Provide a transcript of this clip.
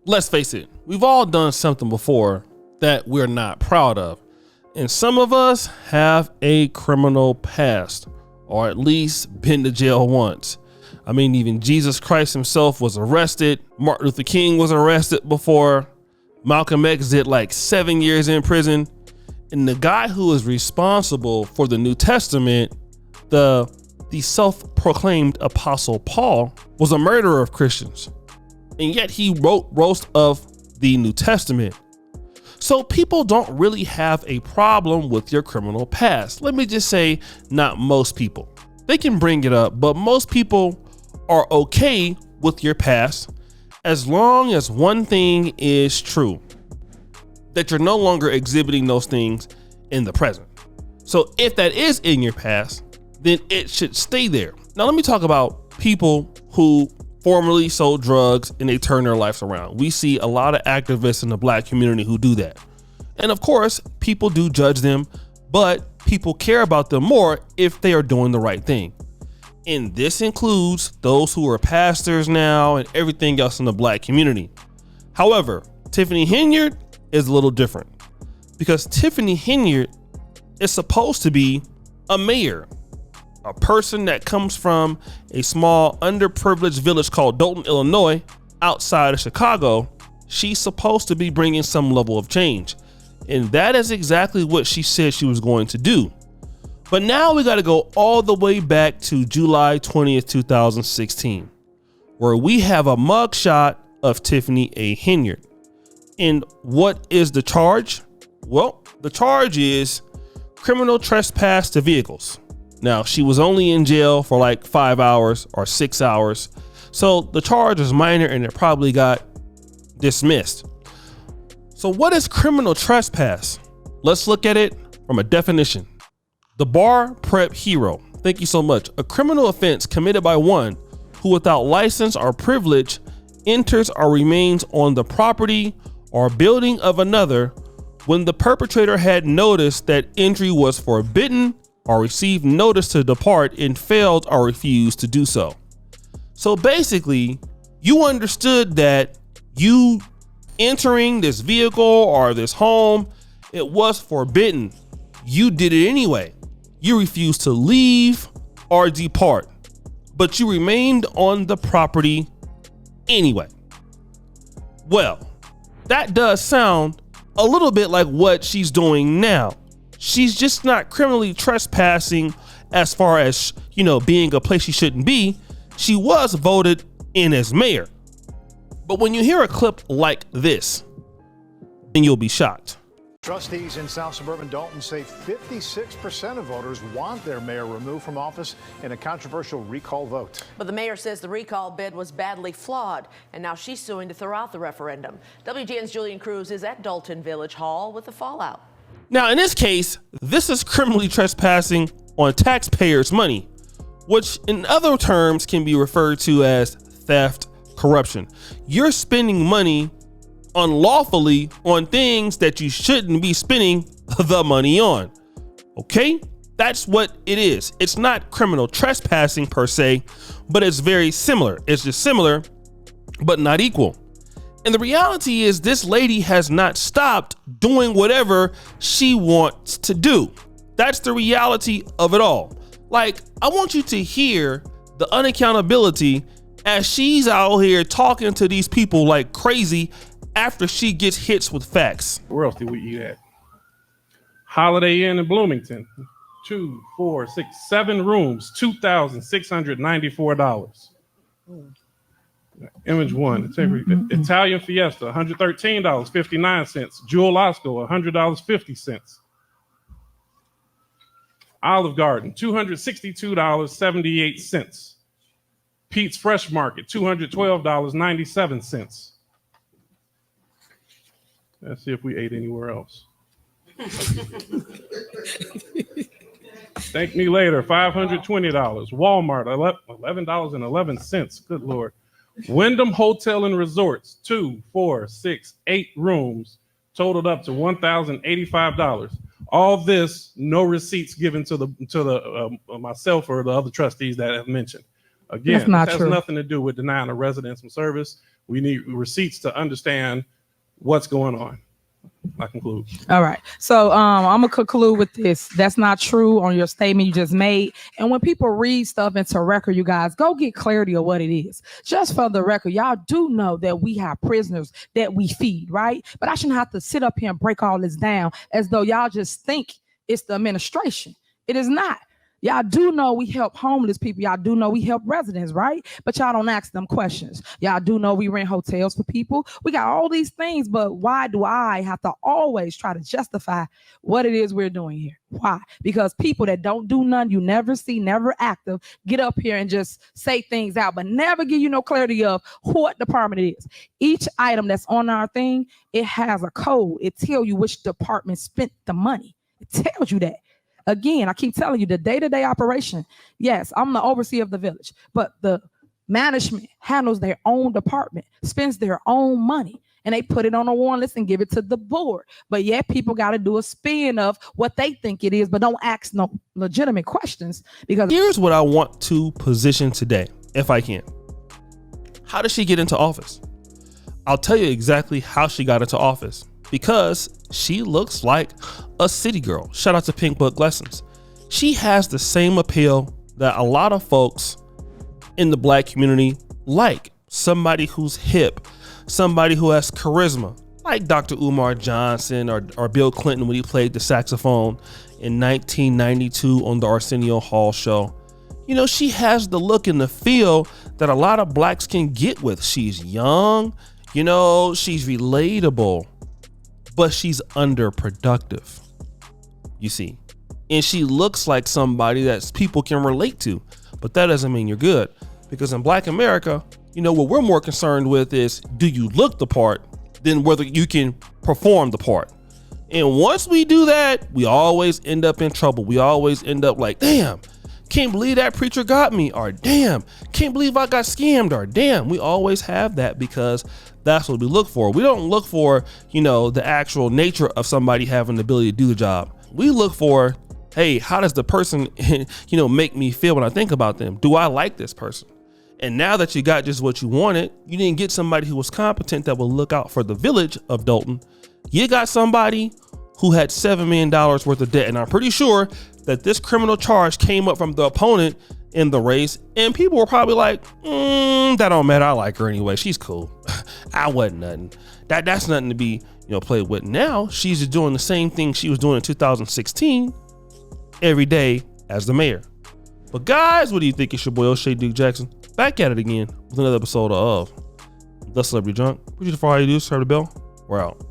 let's face it, we've all done something before that we're not proud of. And some of us have a criminal past, or at least been to jail once. I mean, even Jesus Christ himself was arrested. Martin Luther King was arrested before. Malcolm X did like 7 years in prison. And the guy who was responsible for the New Testament, the self-proclaimed Apostle Paul, was a murderer of Christians. And yet he wrote most of the New Testament. So people don't really have a problem with your criminal past. Let me just say, not most people. They can bring it up, but most people are okay with your past as long as one thing is true, that you're no longer exhibiting those things in the present. So if that is in your past, then it should stay there. Now let me talk about people who formerly sold drugs and they turn their lives around. We see a lot of activists in the black community who do that. And of course, people do judge them, but people care about them more if they are doing the right thing. And this includes those who are pastors now and everything else in the black community. However, Tiffany Henyard is a little different because Tiffany Henyard is supposed to be a mayor, a person that comes from a small underprivileged village called Dolton, Illinois, outside of Chicago. She's supposed to be bringing some level of change. And that is exactly what she said she was going to do. But now we got to go all the way back to July 20th, 2016, where we have a mugshot of Tiffany A. Henyard. And what is the charge? Well, the charge is criminal trespass to vehicles. Now, she was only in jail for like 5 hours or 6 hours. So the charge is minor and it probably got dismissed. So what is criminal trespass? Let's look at it from a definition. The bar prep hero. Thank you so much. A criminal offense committed by one who without license or privilege enters or remains on the property or building of another when the perpetrator had noticed that entry was forbidden or received notice to depart and failed or refused to do so. So basically, you understood that you entering this vehicle or this home, it was forbidden. You did it anyway. You refused to leave or depart, but you remained on the property anyway. Well, that does sound a little bit like what she's doing now. She's just not criminally trespassing as far as, being a place she shouldn't be. She was voted in as mayor. But when you hear a clip like this, then you'll be shocked. Trustees in South Suburban Dolton say 56% of voters want their mayor removed from office in a controversial recall vote. But the mayor says the recall bid was badly flawed, and now she's suing to throw out the referendum. WGN's Julian Cruz is at Dolton Village Hall with the fallout. Now, in this case, this is criminally trespassing on taxpayers' money, which in other terms can be referred to as theft, corruption. You're spending money unlawfully on things that you shouldn't be spending the money on. Okay? That's what it is. It's not criminal trespassing per se, but it's very similar. It's just similar, but not equal. And the reality is this lady has not stopped doing whatever she wants to do. That's the reality of it all. Like, I want you to hear the unaccountability as she's out here talking to these people like crazy after she gets hits with facts. Where else did we eat at? Holiday Inn in Bloomington. 2, 4, 6, 7 rooms, $2,694. Image one, Italian Fiesta, $113.59. Jewel Osco, $100.50. Olive Garden, $262.78. Pete's Fresh Market, $212.97. Let's see if we ate anywhere else. Thank me later, $520. Walmart, $11.11. Good Lord. Wyndham Hotel and Resorts, 2, 4, 6, 8 rooms, totaled up to $1,085. All this, no receipts given to the myself or the other trustees that I have mentioned. Again, That's not this has true. nothing to do with denying a resident some service. We need receipts to understand what's going on. I conclude. All right. So I'm gonna conclude with this. That's not true on your statement you just made. And when people read stuff into record, you guys go get clarity of what it is. Just for the record, y'all do know that we have prisoners that we feed, right? But I shouldn't have to sit up here and break all this down as though y'all just think it's the administration. It is not. Y'all do know we help homeless people. Y'all do know we help residents, right? But y'all don't ask them questions. Y'all do know we rent hotels for people. We got all these things, but why do I have to always try to justify what it is we're doing here? Why? Because people that don't do none, you never see, never active, get up here and just say things out, but never give you no clarity of what department it is. Each item that's on our thing, it has a code. It tells you which department spent the money. It tells you that. Again, I keep telling you the day-to-day operation. Yes, I'm the overseer of the village, but the management handles their own department, spends their own money, and they put it on a warrant list and give it to the board. But yet people got to do a spin of what they think it is, but don't ask no legitimate questions. Because here's what I want to position today, if I can. How did she get into office? I'll tell you exactly how she got into office. Because she looks like a city girl. Shout out to Pink Book Lessons. She has the same appeal that a lot of folks in the black community like. Somebody who's hip, somebody who has charisma, like Dr. Umar Johnson or Bill Clinton when he played the saxophone in 1992 on the Arsenio Hall show. You know, she has the look and the feel that a lot of blacks can get with. She's young, you know, she's relatable, but she's underproductive, you see. And she looks like somebody that people can relate to, but that doesn't mean you're good. Because in Black America, you know, what we're more concerned with is, do you look the part than whether you can perform the part? And once we do that, we always end up in trouble. We always end up like, damn, can't believe that preacher got me, or damn, can't believe I got scammed, or damn. We always have that because that's what we look for. We don't look for, you know, the actual nature of somebody having the ability to do the job. We look for, hey, how does the person, you know, make me feel when I think about them? Do I like this person? And now that you got just what you wanted, you didn't get somebody who was competent that will look out for the village of Dolton. You got somebody who had $7 million worth of debt. And I'm pretty sure that this criminal charge came up from the opponent in the race, and people were probably like, that don't matter. I like her anyway. She's cool. I wasn't nothing. That's nothing to be, you know, played with. Now she's just doing the same thing she was doing in 2016 every day as the mayor. But guys, what do you think? It's your boy O'Shea Duke Jackson back at it again with another episode of The Celebrity Junk. Appreciate it for all you do. Serve the bell. We're out.